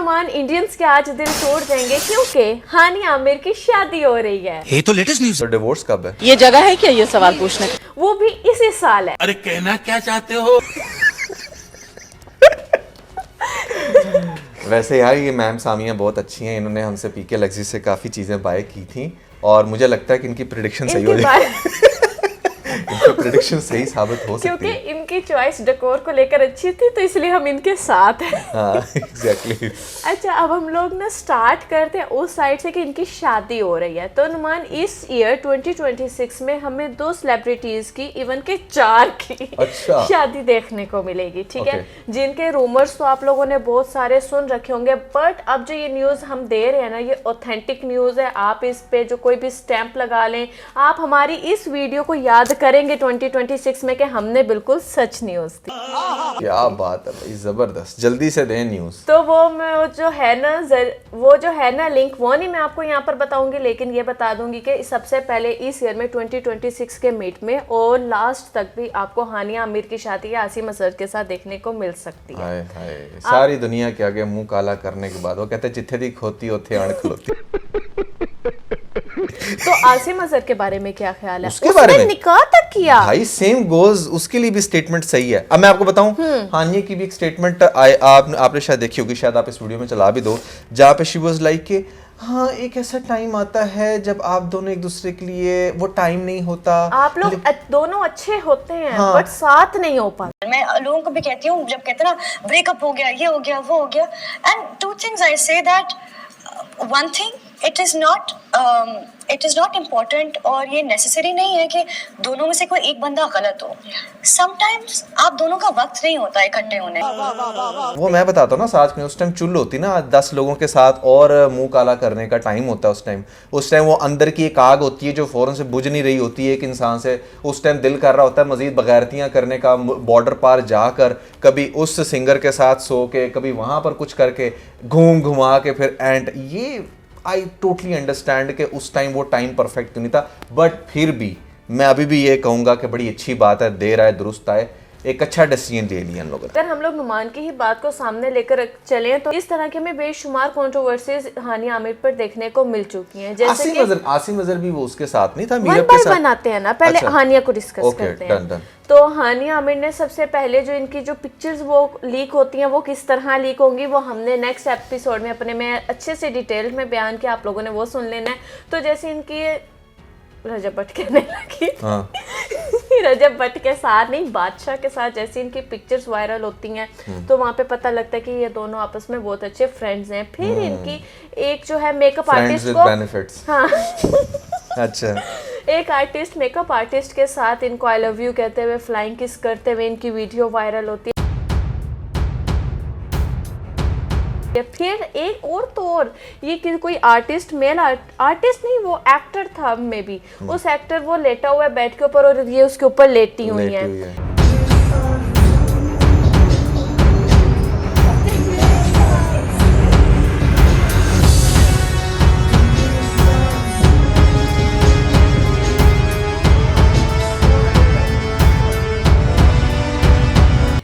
Numan Indians के आज दिल तोड़ देंगे क्योंकि हानिया आमिर की शादी हो रही है। ये तो लेटेस्ट न्यूज़। तो डिवोर्स कब है? ये जगह है क्या ये सवाल पूछने का? वो भी इसी साल है। अरे कहना क्या चाहते हो? वैसे यार ये मैम सामिया बहुत अच्छी हैं, इन्होंने हमसे पीके लग्जी से काफ़ी चीज़ें बाय की थी और मुझे लगता है कि इनकी प्रेडिक्शन सही हो जाएगी। इनकी प्रेडिक्शन सही साबित हो सकती क्योंकि है इनकी चॉइस डेकोर को लेकर अच्छी थी तो इसलिए हम इनके साथ हैं। हाँ एग्जैक्टली। अच्छा, अब हम लोग ना स्टार्ट करते हैं उस साइड से कि इनकी शादी हो रही है। तो नुमान इस ईयर 2026 में हमें 2 सेलिब्रिटीज की, इवन के 4 की अच्छा। शादी देखने को मिलेगी, ठीक है। Okay. जिनके रूमर्स तो आप लोगों ने बहुत सारे सुन रखे होंगे, बट अब जो ये न्यूज़ हम दे रहे हैं ना, ये ऑथेंटिक न्यूज़ है। आप इस पे जो कोई भी स्टैंप लगा लें, आप हमारी इस वीडियो को याद करेंगे 2026 में कि हमने बिल्कुल सच न्यूज़ थी। क्या बात है भाई, जबरदस्त। जल्दी से दें न्यूज़। तो वो जो है ना लिंक, वो नहीं मैं आपको यहाँ पर बताऊंगी, लेकिन ये बता दूंगी कि सबसे पहले इस ईयर में 2026 के मिड में और लास्ट तक भी आपको हानिया आमिर की शादी आसिम असद के साथ देखने को मिल सकती है। हाय हाय, सारी दुनिया के आगे मुंह काला करने के बाद वो कहते जिथे दी खोती उथे अण खलोती। तो आसिम असद के बारे में क्या ख्याल है? उसके बारे में निकाह तक किया भाई, सेम गोज उसके लिए भी स्टेटमेंट सही है। अब मैं आपको बताऊं, हानिया की भी एक स्टेटमेंट आपने शायद देखी होगी, शायद आप इस वीडियो में चला भी दो, जहाँ पे शी वाज लाइक के हाँ एक ऐसा टाइम आता है जब आप दोनों एक दूसरे के लिए, वो टाइम नहीं होता, आप लोग दोनों अच्छे होते हैं हाँ। बट साथ नहीं हो पाते। मैं लोगों को भी कहती हूँ, जब कहते हैं ना ब्रेकअप हो गया, ये हो गया, वो हो गया, and 2 things I say that, 1 thing, it is not important और ये नेसेसरी नहीं है कि दोनों में से कोई एक बंदा गलत हो। समटाइम्स आप दोनों का वक्त नहीं होता इकट्ठे होने। वो मैं बताता हूँ ना, साथ में उस टाइम चुल होती ना 10 लोगों के साथ और मुंह काला करने का टाइम होता है उस टाइम वो अंदर की एक आग होती है जो फौरन से बुझ नहीं रही होती है एक इंसान से। उस टाइम दिल कर रहा होता है मजीद बगैरतियाँ करने का, बॉर्डर पार जाकर कभी उस सिंगर के साथ सो के, कभी वहाँ पर कुछ करके, घूम घुमा के फिर एंड ये आई टोटली अंडरस्टैंड कि उस टाइम वो टाइम परफेक्ट नहीं था। बट फिर भी मैं अभी भी ये कहूँगा कि बड़ी अच्छी बात है, देर आए दुरुस्त आए, एक अच्छा डिसीजन ले लिया इन लोगों ने। अगर हम लोग नुमान की ही बात को सामने लेकर चलें तो इस तरह की हमें बेशुमार कंट्रोवर्सीज हानिया आमिर पर देखने को मिल चुकी हैं। जैसे कि आसिम अजहर भी वो उसके साथ नहीं था, वन बाय वन आते हैं ना, पहले अच्छा। हानिया को डिस्कस Okay, करते हैं। done. तो हानिया आमिर ने सबसे पहले जो इनकी जो पिक्चर्स वो लीक होती हैं, वो किस तरह लीक होंगी वो हमने नेक्स्ट एपिसोड में अपने में अच्छे से डिटेल में बयान किया, आप लोगों ने वो सुन लेना है। तो जैसे इनकी रजब भट्ट कहने लगी, हाँ। रजब भट्ट के साथ नहीं, बादशाह के साथ जैसे इनकी पिक्चर्स वायरल होती हैं तो वहाँ पे पता लगता है कि ये दोनों आपस में बहुत अच्छे फ्रेंड्स हैं। फिर इनकी एक जो है मेकअप आर्टिस्ट को, हाँ अच्छा, एक आर्टिस्ट मेकअप आर्टिस्ट के साथ इनको आई लव यू कहते हुए, फ्लाइंग किस करते हुए इनकी वीडियो वायरल होती है। फिर एक और तो और ये कि कोई आर्टिस्ट, मेल आर्टिस्ट नहीं, वो एक्टर था मे बी, उस एक्टर वो लेटा हुआ है बेड के ऊपर और ये उसके ऊपर लेटी हुई है।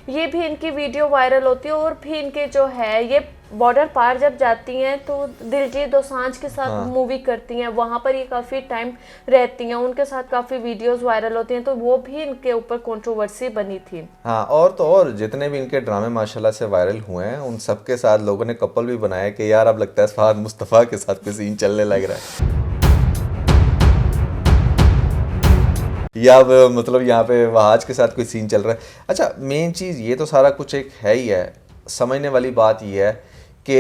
ये भी इनकी वीडियो वायरल होती है और भी इनके जो है ये बॉर्डर पार जब जाती हैं तो दिलजीत दोसांझ के साथ मूवी करती हैं, वहाँ पर ये काफ़ी टाइम रहती हैं, उनके साथ काफ़ी वीडियोस वायरल होती हैं, तो वो भी इनके ऊपर कंट्रोवर्सी बनी थी। हाँ, और तो और जितने भी इनके ड्रामे माशाल्लाह से वायरल हुए हैं उन सब के साथ लोगों ने कपल भी बनाया कि यार अब लगता है फहद मुस्तफ़ा के साथ कोई सीन चलने लग रहा है या मतलब यहाँ पे वहाज के साथ कोई सीन चल रहा है। अच्छा, मेन चीज़ ये तो सारा कुछ एक है ही है, समझने वाली बात ये है कि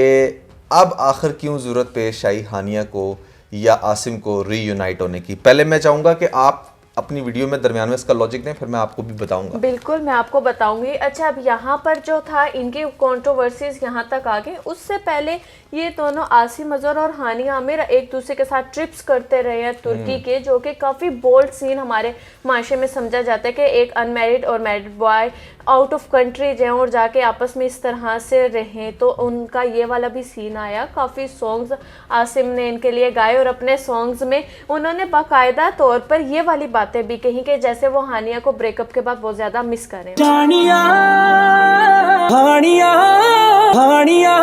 अब आखिर क्यों ज़रूरत पेश आई हानिया को या आसिम को रीयूनाइट होने की। पहले मैं चाहूँगा कि आप अपनी वीडियो में दरमियान में इसका लॉजिक दें, फिर मैं आपको भी बताऊंगा। बिल्कुल, मैं आपको बताऊंगी। अच्छा, अब यहाँ पर जो था इनकी कंट्रोवर्सीज यहाँ तक आ गई, उससे पहले ये दोनों आसिम अजहर और हानिया आमिर एक दूसरे के साथ ट्रिप्स करते रहे हैं तुर्की के, जो कि काफ़ी बोल्ड सीन हमारे माशरे में समझा जाता है कि एक अनमैरिड और married boy out of country जाएं और जाके आपस में इस तरह से रहें, तो उनका ये वाला भी सीन आया। काफ़ी सॉन्ग्स आसिम ने इनके लिए गाए और अपने सॉन्ग्स में उन्होंने बाकायदा तौर पर ये वाली बातें भी कही कि जैसे वो हानिया को ब्रेकअप के बाद बहुत ज़्यादा मिस करें। हानिया, हानिया, हानिया।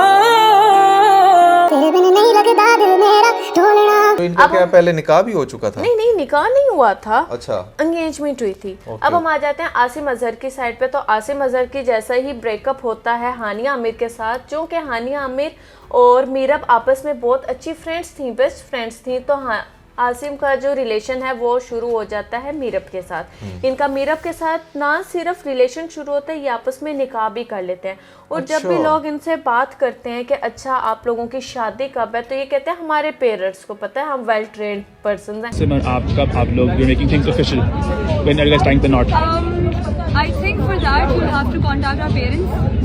तो इनका क्या पहले निकाह भी हो चुका था? नहीं नहीं, निकाह नहीं हुआ था, अच्छा, एंगेजमेंट हुई थी। अब हम आ जाते हैं आसिम अजहर की साइड पे। तो आसिम अजहर की जैसा ही ब्रेकअप होता है हानिया आमिर के साथ, क्योंकि हानिया आमिर और मीरब आपस में बहुत अच्छी फ्रेंड्स थी, बेस्ट फ्रेंड्स थी, तो हाँ आसिम का जो रिलेशन है वो शुरू हो जाता है मीरब के साथ। इनका मीरब के साथ ना सिर्फ रिलेशन शुरू होता है, ये आपस में निकाह भी कर लेते हैं। और जब भी लोग इनसे बात करते हैं कि अच्छा आप लोगों की शादी कब है, तो ये कहते हैं हमारे पेरेंट्स को पता है, हम वेल ट्रेन्ड पर्सन हैं। Simran, आप लोग you're making things official. When are you guys tying the knot? I think for that you'll have to contact our parents.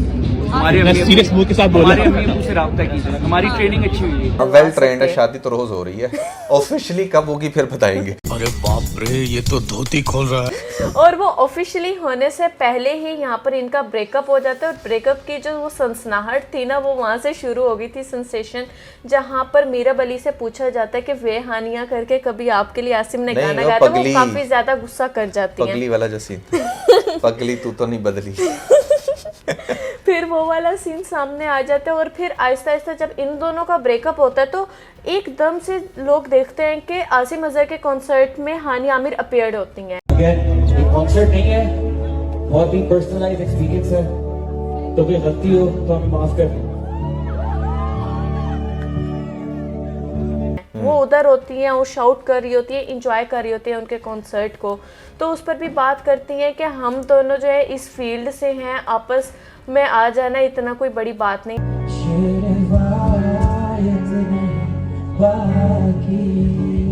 मैं सीरियस मूड के साथ बोल रहा हूँ। से राब्ता कीजिए, हमारी ट्रेनिंग अच्छी हुई है। वेल ट्रेंड है, शादी तो रोज हो रही है, ऑफिशियली कब होगी फिर बताएंगे। अरे बाप रे, ये तो धोती खोल रहा है। और वो ऑफिशियली होने से पहले ही यहाँ पर इनका ब्रेकअप हो जाता है। और ब्रेकअप की जो वो सनसनाहट थी ना, वो वहाँ से शुरू हो गई थी, सेंसेशन, जहाँ पर मीरब अली से पूछा जाता है कि वे हानिया करके कभी आपके लिए आसिम ने गाना गाया, तो वो काफी ज्यादा गुस्सा कर जाती है। पगली वाला जो सीन, पगली तू तो नहीं बदली। फिर वो वाला सीन सामने आ जाता है। और फिर आहिस्ता आहिस्ता जब इन दोनों का ब्रेकअप होता है, तो एकदम से लोग देखते हैं कि आसिम अजहर के कॉन्सर्ट में हानिया आमिर अपीयर्ड होती हैं। ये कॉन्सर्ट नहीं है, बहुत ही पर्सनलाइज एक्सपीरियंस है, तो कोई गलती हो तो हमें माफ कर दें। वो उधर होती हैं, वो शाउट कर रही होती है, इंजॉय कर रही होती है उनके कॉन्सर्ट को। तो उस पर भी बात करती हैं कि हम दोनों जो है इस फील्ड से हैं, आपस में आ जाना इतना कोई बड़ी बात नहीं।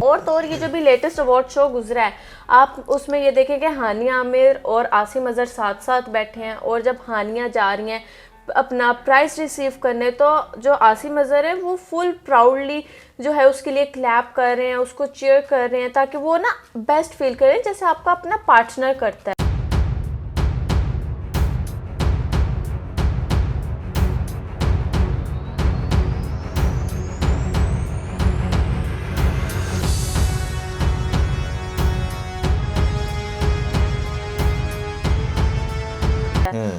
और तो और ये जो भी लेटेस्ट अवार्ड शो गुजरा है, आप उसमें ये देखें कि हानिया आमिर और आसिम अजहर साथ साथ बैठे हैं। और जब हानिया जा रही हैं अपना प्राइज़ रिसीव करने, तो जो आसिम अजहर है वो फुल प्राउडली जो है उसके लिए क्लैप कर रहे हैं, उसको चीयर कर रहे हैं, ताकि वो ना बेस्ट फील करें जैसे आपका अपना पार्टनर करता है।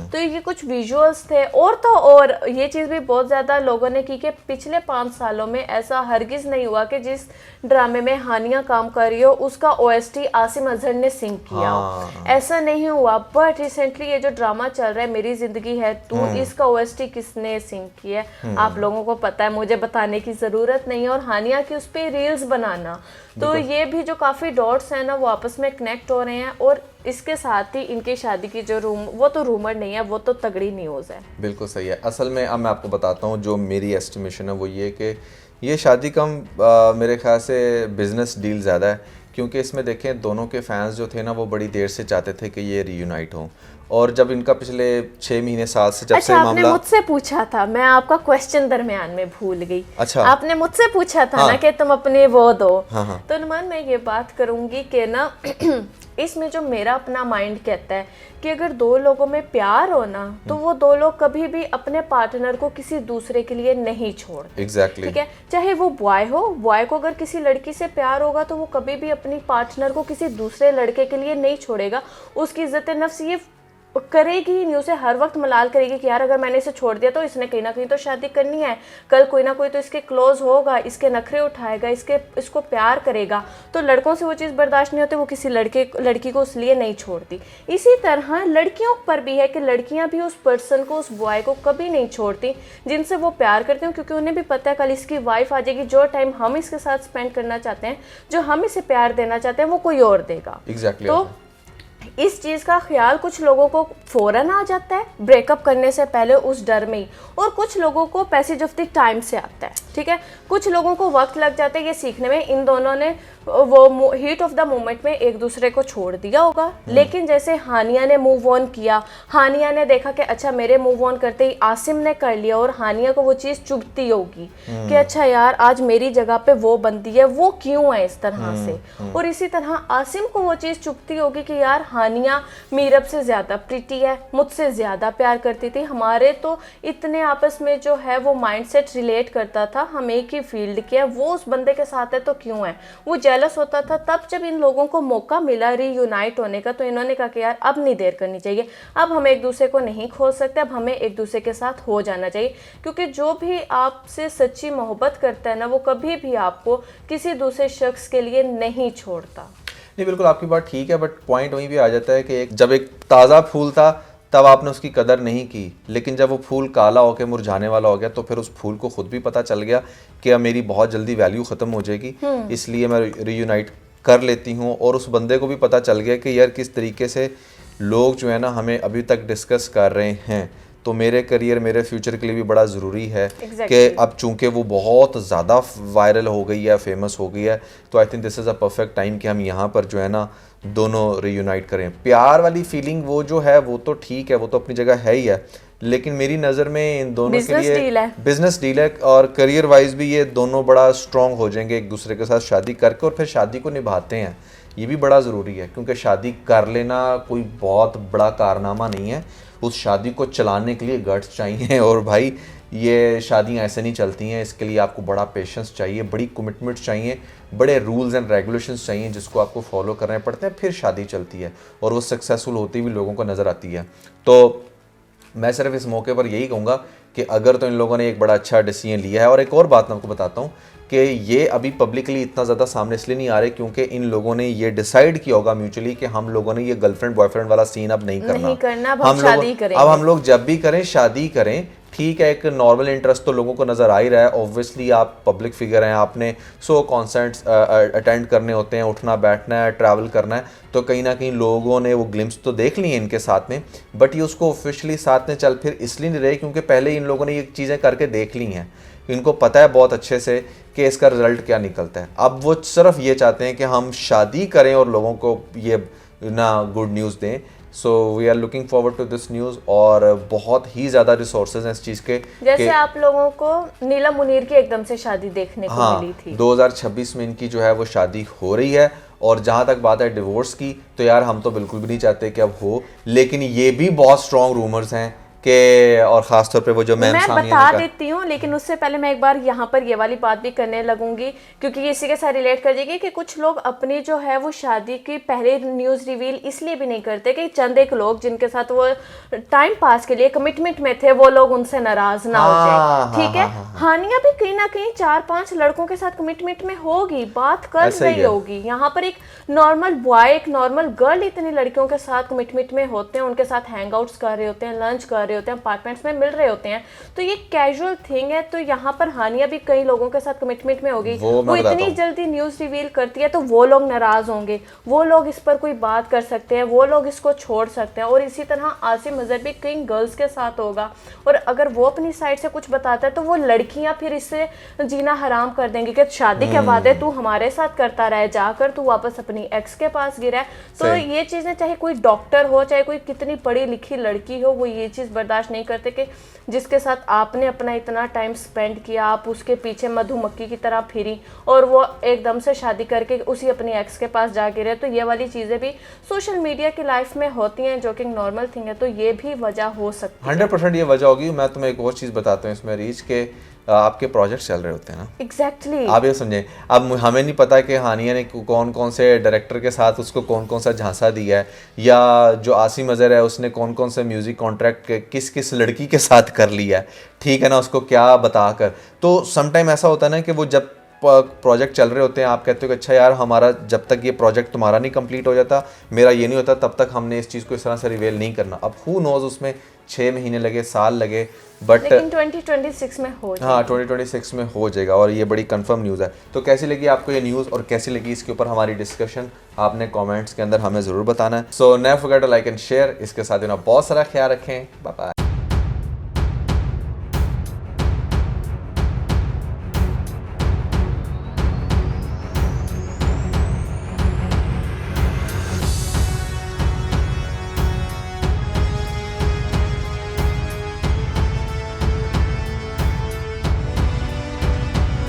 तो ये कुछ विजुअल्स थे। और तो और ये चीज़ भी बहुत ज़्यादा लोगों ने की कि पिछले 5 सालों में ऐसा हरगिज़ नहीं हुआ कि जिस ड्रामे में हानिया काम कर रही हो उसका OST आसिम अजहर ने सिंग किया हो, ऐसा नहीं हुआ। बट रिसेंटली ये जो ड्रामा चल रहा है मेरी जिंदगी है तू, इसका OST किसने सिंग किया है आप लोगों को पता है, मुझे बताने की ज़रूरत नहीं है। और हानिया की उस पर रील्स बनाना, तो ये भी जो काफ़ी डॉट्स हैं ना वो आपस में कनेक्ट हो रहे हैं। और इसके साथ ही इनकी शादी की जो वो तो रूमर नहीं है, वो तो तगड़ी न्यूज़ है। बिल्कुल सही है। असल में अब मैं आपको बताता हूँ जो मेरी एस्टिमेशन है वो ये कि ये शादी कम मेरे ख्याल से बिजनेस डील ज़्यादा है, क्योंकि इसमें देखें दोनों के फैंस जो थे ना वो बड़ी देर से चाहते थे कि ये रीयूनाइट हों। और जब इनका पिछले 6 महीने साल से जब से आपने मामला, मुझसे पूछा था, मैं आपका क्वेश्चन दरमियान में भूल गई। अच्छा, आपने मुझसे पूछा था हाँ, ना कि तुम अपने वो दो। हाँ। तो नुमान मैं ये बात करूंगी कि ना इसमें जो मेरा अपना माइंड कहता है कि अगर 2 लोगों में प्यार हो ना, तो वो 2 लोग कभी भी अपने पार्टनर को किसी दूसरे के लिए नहीं छोड़ते। एग्जैक्टली, ठीक है, चाहे वो बॉय हो, बॉय को अगर किसी लड़की से प्यार होगा तो वो कभी भी अपनी पार्टनर को किसी दूसरे लड़के के लिए नहीं छोड़ेगा। उसकी इज्जत नफ्स ये करेगी ही नहीं, उसे हर वक्त मलाल करेगी कि यार अगर मैंने इसे छोड़ दिया तो इसने कहीं ना कहीं तो शादी करनी है, कल कोई ना कोई तो इसके क्लोज होगा, इसके नखरे उठाएगा, इसको प्यार करेगा। तो लड़कों से वो चीज़ बर्दाश्त नहीं होती, वो किसी लड़की को इसलिए नहीं छोड़ती। इसी तरह लड़कियों पर भी है कि लड़कियां भी उस पर्सन को, उस बॉय को कभी नहीं छोड़ती जिनसे वो प्यार करती हैं, क्योंकि उन्हें भी पता है कल इसकी वाइफ आ जाएगी, जो टाइम हम इसके साथ स्पेंड करना चाहते हैं, जो हम इसे प्यार देना चाहते हैं, वो कोई और देगा। एग्जैक्टली। तो इस चीज़ का ख्याल कुछ लोगों को फ़ौरन आ जाता है ब्रेकअप करने से पहले उस डर में ही, और कुछ लोगों को पैसेज ऑफ द टाइम से आता है। ठीक है, कुछ लोगों को वक्त लग जाता है ये सीखने में। इन दोनों ने वो हीट ऑफ द मोमेंट में एक दूसरे को छोड़ दिया होगा, लेकिन जैसे हानिया ने मूव ऑन किया, हानिया ने देखा कि अच्छा मेरे मूव ऑन करते ही आसिम ने कर लिया, और हानिया को वो चीज़ चुभती होगी कि अच्छा यार आज मेरी जगह पे वो बंदी है, वो क्यों है इस तरह से। और इसी तरह आसिम को वो चीज़ चुभती होगी कि यार हानिया मीरब से ज़्यादा प्रिटी है, मुझसे ज़्यादा प्यार करती थी, हमारे तो इतने आपस में जो है वो माइंडसेट रिलेट करता था, हम एक ही फील्ड के हैं, वो उस बंदे के साथ है तो क्यों है। वो जेलस होता था, तब जब इन लोगों को मौका मिला रीयूनाइट होने का तो इन्होंने कहा कि यार अब नहीं देर करनी चाहिए, अब हम एक दूसरे को नहीं खो सकते, अब हमें एक दूसरे के साथ हो जाना चाहिए। क्योंकि जो भी आपसे सच्ची मोहब्बत करता है ना, वो कभी भी आपको किसी दूसरे शख्स के लिए नहीं छोड़ता। नहीं, बिल्कुल आपकी बात ठीक है, बट पॉइंट वहीं भी आ जाता है कि जब एक ताज़ा फूल था तब आपने उसकी कदर नहीं की, लेकिन जब वो फूल काला होकर मुरझाने वाला हो गया तो फिर उस फूल को खुद भी पता चल गया कि अब मेरी बहुत जल्दी वैल्यू ख़त्म हो जाएगी, इसलिए मैं रीयूनाइट कर लेती हूँ। और उस बंदे को भी पता चल गया कि यार किस तरीके से लोग जो है ना हमें अभी तक डिस्कस कर रहे हैं, तो मेरे करियर मेरे फ्यूचर के लिए भी बड़ा ज़रूरी है कि अब चूंकि वो बहुत ज़्यादा वायरल हो गई है, फेमस हो गई है, तो I think this is a perfect time कि हम यहाँ पर जो है ना दोनों रीयूनाइट करें। प्यार वाली फीलिंग वो जो है वो तो ठीक है, वो तो अपनी जगह है ही है, लेकिन मेरी नज़र में इन दोनों के लिए बिजनेस डील है और करियर वाइज भी ये दोनों बड़ा स्ट्रॉन्ग हो जाएंगे एक दूसरे के साथ शादी करके, और फिर शादी को निभाते हैं, ये भी बड़ा ज़रूरी है। क्योंकि शादी कर लेना कोई बहुत बड़ा कारनामा नहीं है, उस शादी को चलाने के लिए गट्स चाहिए। और भाई ये शादियाँ ऐसे नहीं चलती हैं, इसके लिए आपको बड़ा पेशेंस चाहिए, बड़ी कमिटमेंट चाहिए, बड़े रूल्स एंड रेगुलेशंस चाहिए जिसको आपको फॉलो करने पड़ते हैं, फिर शादी चलती है और वो सक्सेसफुल होती भी लोगों को नज़र आती है। तो मैं सिर्फ इस मौके पर यही कहूँगा कि अगर तो इन लोगों ने एक बड़ा अच्छा डिसीजन लिया है। और एक और बात मैं आपको बताता हूँ कि ये अभी पब्लिकली इतना ज़्यादा सामने इसलिए नहीं आ रहे क्योंकि इन लोगों ने ये डिसाइड किया होगा म्यूचुअली कि हम लोगों ने ये गर्लफ्रेंड बॉयफ्रेंड वाला सीन अब नहीं करना, अब हम लोग जब भी करें शादी करें, ठीक है। एक नॉर्मल इंटरेस्ट तो लोगों को नज़र आ ही रहा है, ऑब्वियसली आप पब्लिक फिगर हैं, आपने 100 कॉन्सर्ट्स अटेंड करने होते हैं, उठना बैठना है, ट्रैवल करना है, तो कहीं ना कहीं लोगों ने वो ग्लिम्स तो देख ली हैं इनके साथ में, बट ये उसको ऑफिशियली साथ में चल फिर इसलिए नहीं रहे क्योंकि पहले इन लोगों ने ये चीज़ें करके देख ली हैं, इनको पता है बहुत अच्छे से कि इसका रिजल्ट क्या निकलता है। अब वो सिर्फ ये चाहते हैं कि हम शादी करें और लोगों को ये ना गुड न्यूज़ दें। So we are looking forward to this news और बहुत ही ज़्यादा रिसोर्सेज हैं इस चीज़ के। जैसे आप लोगों को नीलम मुनीर की एकदम से शादी देखने को मिली थी, 2026 में इनकी जो है वो शादी हो रही है। और जहाँ तक बात है डिवोर्स की, तो यार हम तो बिल्कुल भी नहीं चाहते कि अब हो, लेकिन ये भी बहुत स्ट्रॉन्ग रूमर्स हैं कि, और ख़ासतौर पे वो जो मैं बता देती हूँ, लेकिन उससे पहले मैं एक बार यहाँ पर ये वाली बात भी करने लगूंगी क्योंकि ये इसी के साथ रिलेट कर जाएगी कि कुछ लोग अपनी जो है वो शादी की पहले न्यूज़ रिवील इसलिए भी नहीं करते कि चंद एक लोग जिनके साथ वो टाइम पास के लिए कमिटमेंट में थे वो लोग उनसे नाराज ना हो जाए, ठीक है। हानिया भी कहीं ना कहीं 4-5 लड़कों के साथ कमिटमेंट में होगी, बात कर रही होगी। यहाँ पर एक नॉर्मल बॉय, एक नॉर्मल गर्ल इतनी लड़कियों के साथ कमिटमेंट में होते हैं, उनके साथ हैंग आउट्स कर रहे होते हैं, लंच कर रहे होते हैं, अपार्टमेंट्स में मिल रहे होते हैं, तो ये कैजुअल थिंग है। तो यहाँ पर हानिया भी कई लोगों के साथ कमिटमेंट में होगी, वो इतनी जल्दी न्यूज़ रिवील करती है तो वो लोग नाराज होंगे, वो लोग इस पर कोई बात कर सकते हैं, वो लोग इसको छोड़ सकते हैं। और इसी तरह आसिम अजहर भी कई गर्ल्स के साथ होगा, और अगर वो अपनी साइड से कुछ बताता है तो वो लड़कियां फिर इससे जीना हराम कर देंगी कि शादी के वादे तू हमारे साथ करता रहे, जाकर तू वापस अपनी एक्स के पास गिरा है। तो ये चीज़ें, चाहे कोई डॉक्टर हो, चाहे कोई कितनी पढ़ी लिखी लड़की हो, वो ये चीज़ बर्दाश्त नहीं करते कि जिसके साथ आपने अपना इतना टाइम स्पेंड किया, आप उसके पीछे मधुमक्खी की तरह फिरी और वो एकदम से शादी करके उसी अपनी एक्स के पास जा गिरे। तो ये वाली चीज़ें भी सोशल मीडिया की लाइफ में होती हैं जो कि नॉर्मल थिंग है, तो ये भी वजह हो सकती है। 100% ये वजह होगी। मैं तुम्हें एक और चीज़ बताता हूँ इसमें रीच के आपके प्रोजेक्ट चल रहे होते हैं ना, एग्जैक्टली आप ये समझें। अब हमें नहीं पता कि हानिया ने कौन कौन से डायरेक्टर के साथ उसको कौन कौन सा झांसा दिया है, या जो आसिम अजहर है उसने कौन कौन से म्यूज़िक कॉन्ट्रैक्ट किस किस लड़की के साथ कर लिया है, ठीक है ना, उसको क्या बताकर। तो समटाइम ऐसा होता है ना कि वो जब प्रोजेक्ट चल रहे होते हैं, आप कहते हो कि अच्छा यार हमारा जब तक ये प्रोजेक्ट तुम्हारा नहीं कंप्लीट हो जाता, मेरा ये नहीं होता, तब तक हमने इस चीज़ को इस तरह से रिवील नहीं करना। अब हु नोज उसमें 6 महीने लगे, साल लगे, बट लेकिन 2026 में हो जाएगा। हाँ 2026 में हो जाएगा और ये बड़ी कंफर्म न्यूज़ है। तो कैसी लगी आपको ये न्यूज़ और कैसी लगी इसके ऊपर हमारी डिस्कशन, आपने कमेंट्स के अंदर हमें ज़रूर बताना है। So never forget to like and share. इसके साथ बहुत सारा ख्याल रखें। Bye bye.